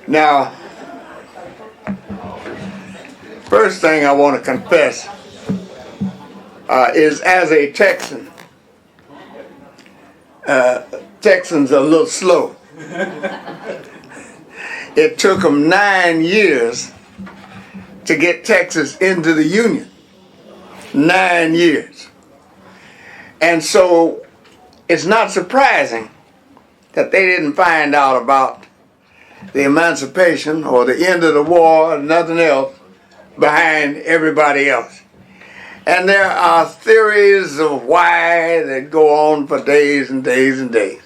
Now, first thing I want to confess is as a Texan, Texans are a little slow. It took them 9 years to get Texas into the Union. 9 years. And so it's not surprising that they didn't find out about the emancipation or the end of the war or nothing else behind everybody else. And there are theories of why that go on for days and days and days.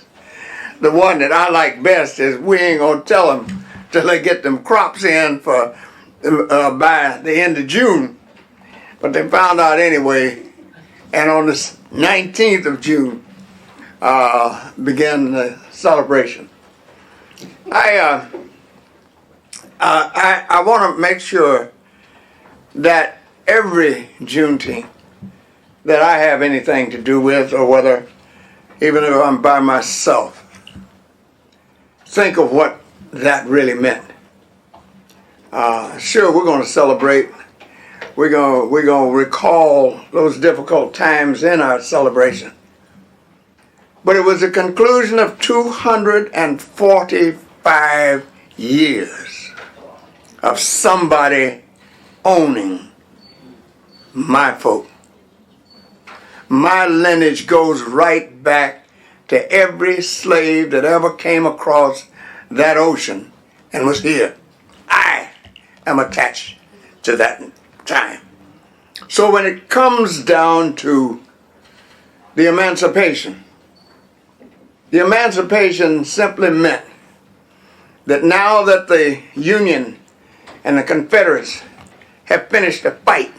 The one that I like best is we ain't gonna tell them till they get them crops in for by the end of June. But they found out anyway, and on the 19th of June began the celebration. I want to make sure that every Juneteenth that I have anything to do with, or whether even if I'm by myself, think of what that really meant. Sure, we're going to celebrate. We're going to recall those difficult times in our celebration. But it was the conclusion of 245 years of somebody owning my folk. My lineage goes right back to every slave that ever came across that ocean and was here. I am attached to that time. So when it comes down to the emancipation simply meant that now that the Union and the Confederates have finished the fight,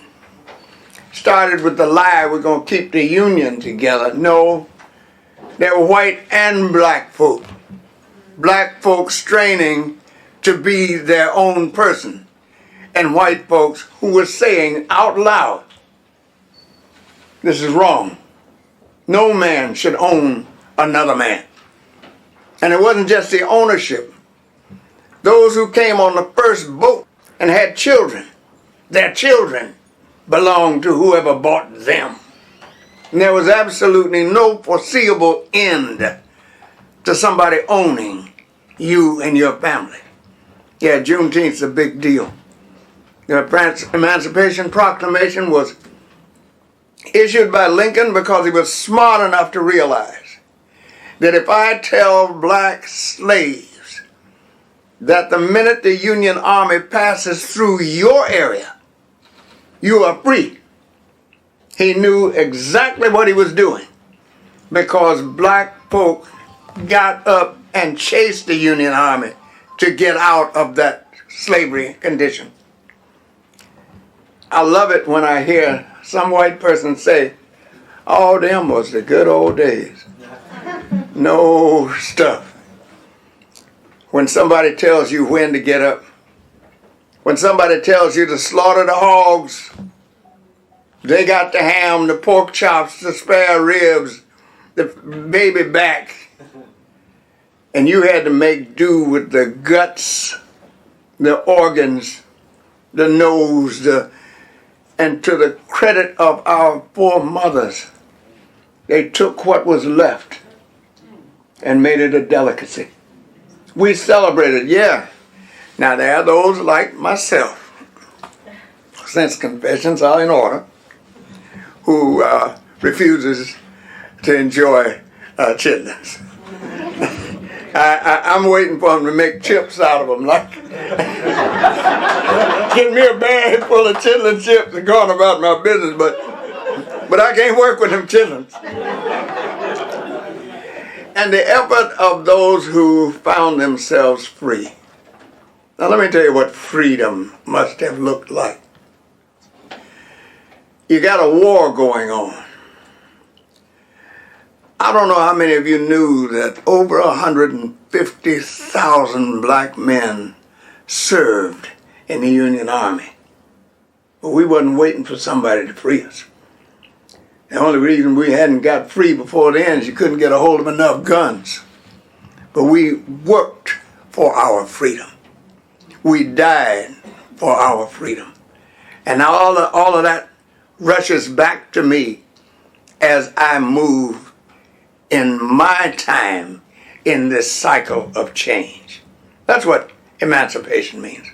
started with the lie we're going to keep the Union together. No, there were white and black folk. Black folks straining to be their own person, and white folks who were saying out loud, this is wrong. No man should own another man. And it wasn't just the ownership. Those who came on the first boat and had children, their children belonged to whoever bought them. And there was absolutely no foreseeable end to somebody owning you and your family. Yeah, Juneteenth's a big deal. The Emancipation Proclamation was issued by Lincoln because he was smart enough to realize that if I tell black slaves that the minute the Union Army passes through your area, you are free, he knew exactly what he was doing, because black folk got up and chased the Union Army to get out of that slavery condition. I love it when I hear some white person say, "Oh, them was the good old days." No stuff. When somebody tells you when to get up, when somebody tells you to slaughter the hogs, they got the ham, the pork chops, the spare ribs, the baby back, and you had to make do with the guts, the organs, the nose, and to the credit of our foremothers, they took what was left and made it a delicacy. We celebrated, yeah. Now there are those like myself, since confessions are in order, who refuses to enjoy chitlins. I'm waiting for them to make chips out of them, like get me a bag full of chitlin chips and going about my business, but I can't work with them chitlins. And the effort of those who found themselves free. Now let me tell you what freedom must have looked like. You got a war going on. I don't know how many of you knew that over 150,000 black men served in the Union Army. But we wasn't waiting for somebody to free us. The only reason we hadn't got free before then is you couldn't get a hold of enough guns. but we worked for our freedom. We died for our freedom. And now all of that rushes back to me as I move in my time in this cycle of change. That's what emancipation means.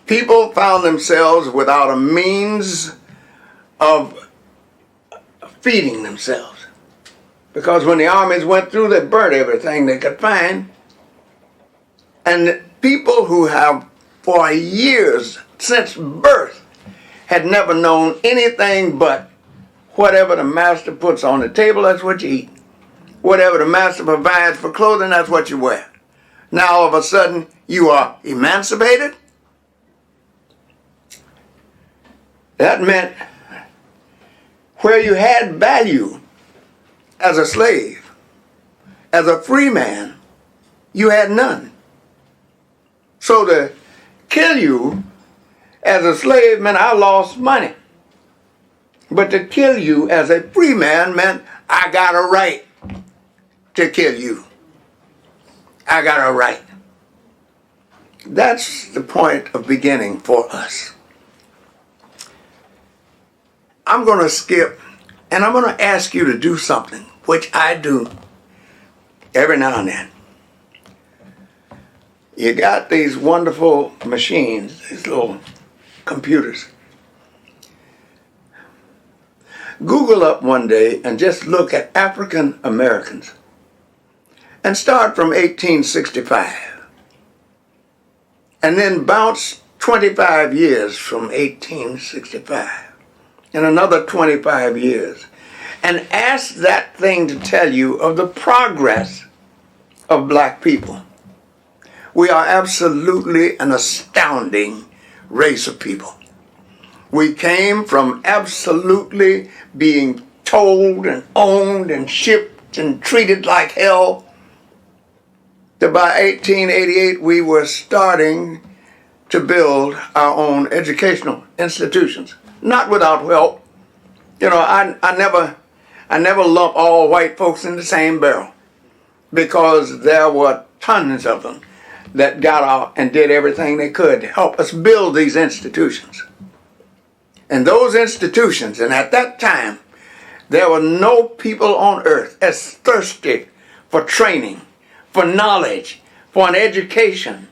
People found themselves without a means of feeding themselves. Because when the armies went through, they burnt everything they could find. And people who have for years since birth had never known anything but whatever the master puts on the table, that's what you eat. Whatever the master provides for clothing, that's what you wear. Now all of a sudden you are emancipated. That meant where you had value as a slave, as a free man, you had none. So to kill you as a slave meant I lost money. But to kill you as a free man meant I got a right to kill you. I got a right. That's the point of beginning for us. I'm going to skip and I'm going to ask you to do something, which I do every now and then. You got these wonderful machines, these little computers. Google up one day and just look at African Americans and start from 1865 and then bounce 25 years from 1865 and another 25 years and ask that thing to tell you of the progress of black people. We are absolutely an astounding race of people. We came from absolutely being told and owned and shipped and treated like hell to by 1888 we were starting to build our own educational institutions. Not without help. You know, I never lump all white folks in the same barrel because there were tons of them that got out and did everything they could to help us build these institutions. And those institutions, and at that time, there were no people on earth as thirsty for training, for knowledge, for an education,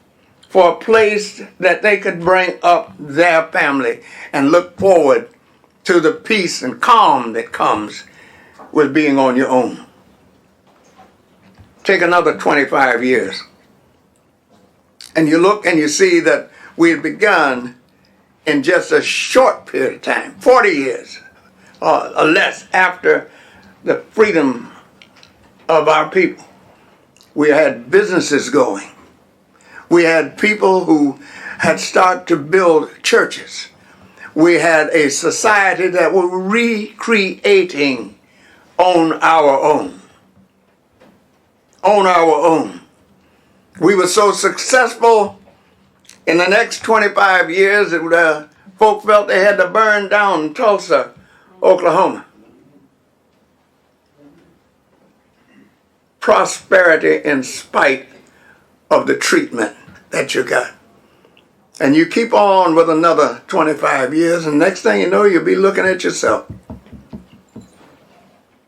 for a place that they could bring up their family and look forward to the peace and calm that comes with being on your own. Take another 25 years. And you look and you see that we had begun in just a short period of time, 40 years or less after the freedom of our people. We had businesses going. We had people who had started to build churches. We had a society that were recreating on our own. On our own. We were so successful in the next 25 years that folk felt they had to burn down Tulsa, Oklahoma. Prosperity in spite of the treatment that you got. And you keep on with another 25 years, and next thing you know, you'll be looking at yourself.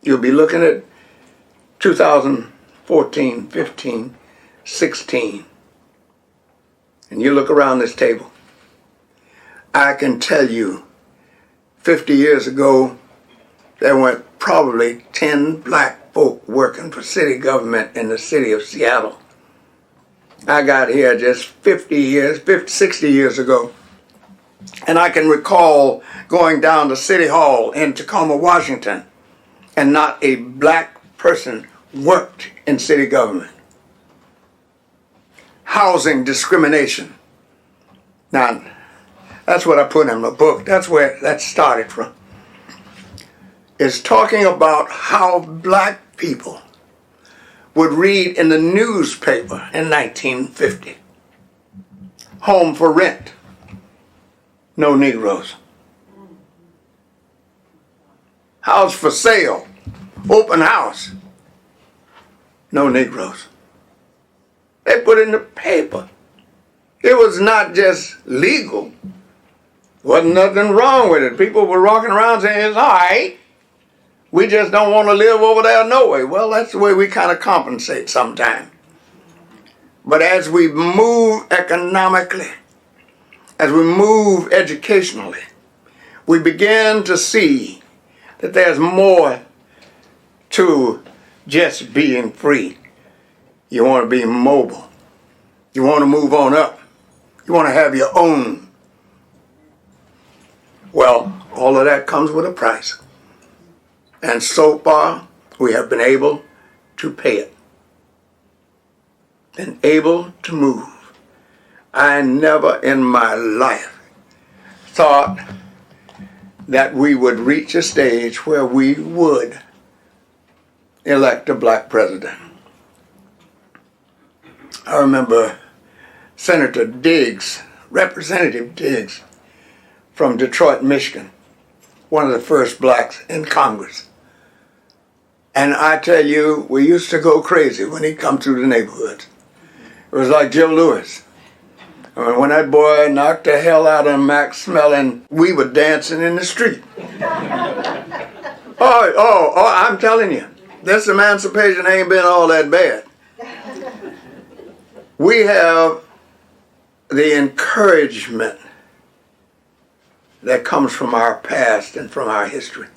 You'll be looking at 2014, 15, 16. And you look around this table. I can tell you, 50 years ago, there were probably 10 black folk working for city government in the city of Seattle. I got here just 60 years ago. And I can recall going down to City Hall in Tacoma, Washington, and not a black person worked in city government. Housing discrimination. Now, that's what I put in my book. That's where that started from. It's talking about how black people would read in the newspaper in 1950. Home for rent. No Negroes. House for sale. Open house. No Negroes. put in the paper. It was not just legal. Wasn't nothing wrong with it. People were walking around saying, it's all right. We just don't want to live over there no way. Well, that's the way we kind of compensate sometimes. But as we move economically, as we move educationally, we begin to see that there's more to just being free. You want to be mobile. You want to move on up. You want to have your own. Well, all of that comes with a price. And so far, we have been able to pay it. Been able to move. I never in my life thought that we would reach a stage where we would elect a black president. I remember Senator Diggs, Representative Diggs from Detroit, Michigan, one of the first blacks in Congress. And I tell you, we used to go crazy when he'd come through the neighborhoods. It was like Joe Louis. I mean, when that boy knocked the hell out of Max Smelling, we were dancing in the street. I'm telling you, this emancipation ain't been all that bad. We have the encouragement that comes from our past and from our history.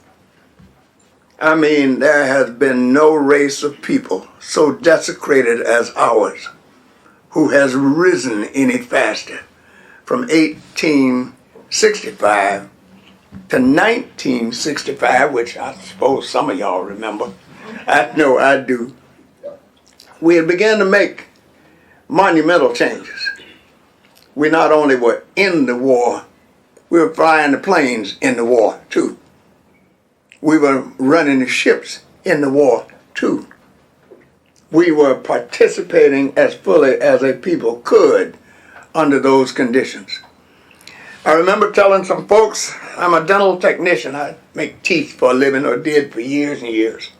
I mean, there has been no race of people so desecrated as ours who has risen any faster from 1865 to 1965, which I suppose some of y'all remember. I know I do. We had begun to make monumental changes. We not only were in the war, we were flying the planes in the war too. We were running the ships in the war too. We were participating as fully as a people could under those conditions. I remember telling some folks, I'm a dental technician. I make teeth for a living, or did for years and years.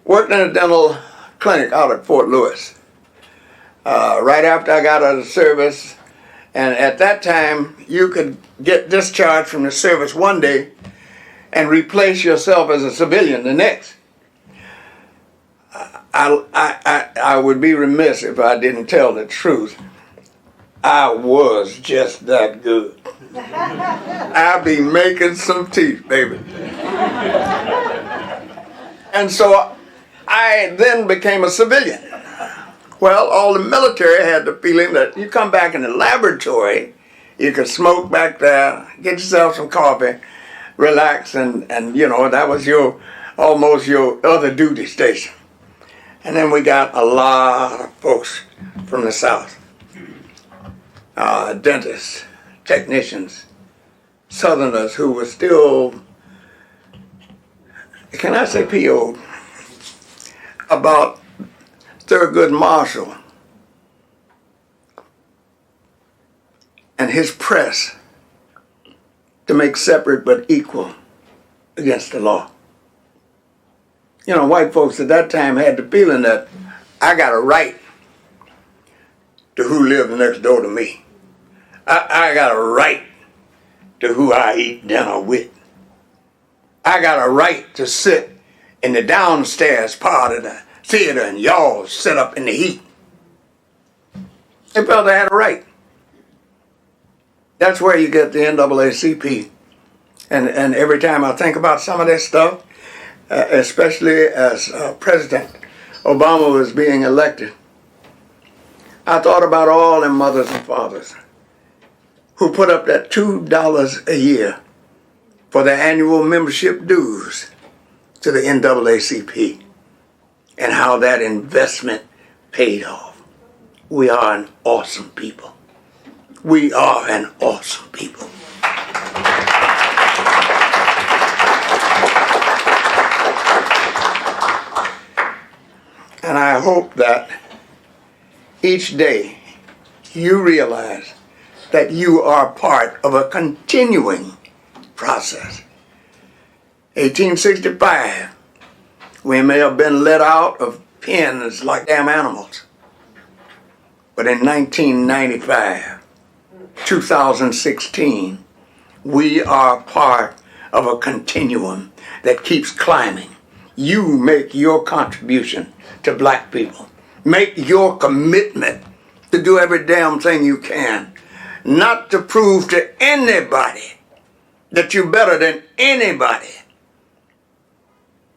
Worked in a dental clinic out at Fort Lewis. Right after I got out of the service, and at that time, you could get discharged from the service one day and replace yourself as a civilian the next. I would be remiss if I didn't tell the truth. I was just that good. I be making some teeth, baby. And so I then became a civilian. Well, all the military had the feeling that you come back in the laboratory, you could smoke back there, get yourself some coffee, relax, and you know, that was almost your other duty station. And then we got a lot of folks from the South, dentists, technicians, Southerners who were still, can I say PO'd, about Thurgood Marshall and his press to make separate but equal against the law. You know, white folks at that time had the feeling that I got a right to who lived next door to me. I got a right to who I eat dinner with. I got a right to sit in the downstairs part of the theater and y'all sit up in the heat. They felt they had a right. That's where you get the NAACP. And every time I think about some of this stuff, especially as President Obama was being elected, I thought about all them mothers and fathers who put up that $2 a year for their annual membership dues to the NAACP and how that investment paid off. We are an awesome people. We are an awesome people. And I hope that each day you realize that you are part of a continuing process. 1865, we may have been let out of pens like damn animals. But in 1995, 2016, we are part of a continuum that keeps climbing. You make your contribution to black people. Make your commitment to do every damn thing you can. Not to prove to anybody that you're better than anybody,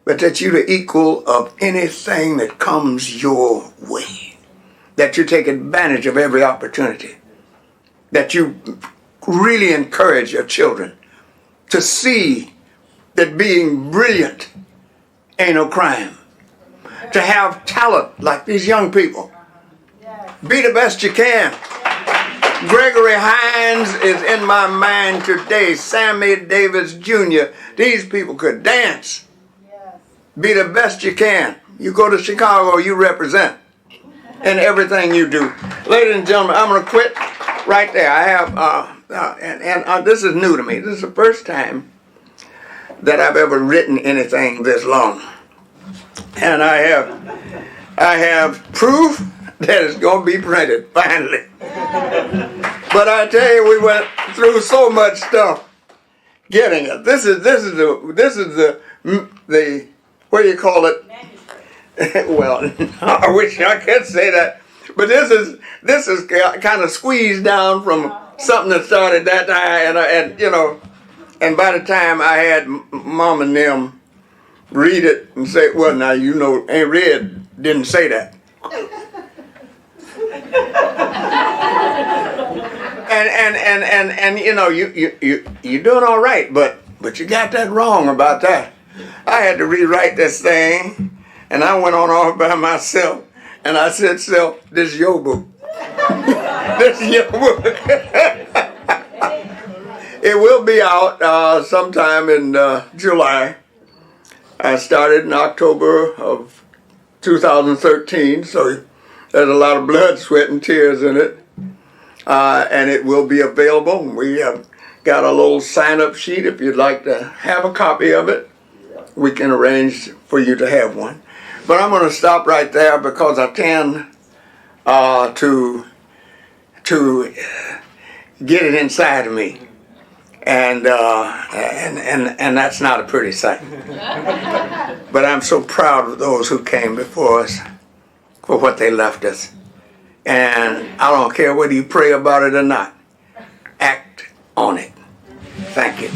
but that you're the equal of anything that comes your way. That you take advantage of every opportunity. That you really encourage your children to see that being brilliant ain't no crime. To have talent like these young people. Be the best you can. Gregory Hines is in my mind today. Sammy Davis Jr. These people could dance. Be the best you can. You go to Chicago, you represent in everything you do. Ladies and gentlemen, I'm going to quit right there. I have, this is new to me. This is the first time that I've ever written anything this long. And I have proof that it's going to be printed, finally. But I tell you, we went through so much stuff getting it. This is the what do you call it? Well, I wish I could say that, but this is kind of squeezed down from something that started that time, and you know, and by the time I had Mom and them read it and say, well, now you know, Aunt Red didn't say that. and you know, you're doing all right, but you got that wrong about that. I had to rewrite this thing, and I went on all by myself, and I said, "Self, this is your book. This is your book." It will be out sometime in July. I started in October of 2013, so there's a lot of blood, sweat, and tears in it. And it will be available. We have got a little sign-up sheet if you'd like to have a copy of it. We can arrange for you to have one. But I'm going to stop right there because I tend to get it inside of me. And that's not a pretty sight. But I'm so proud of those who came before us for what they left us. And I don't care whether you pray about it or not. Act on it. Thank you.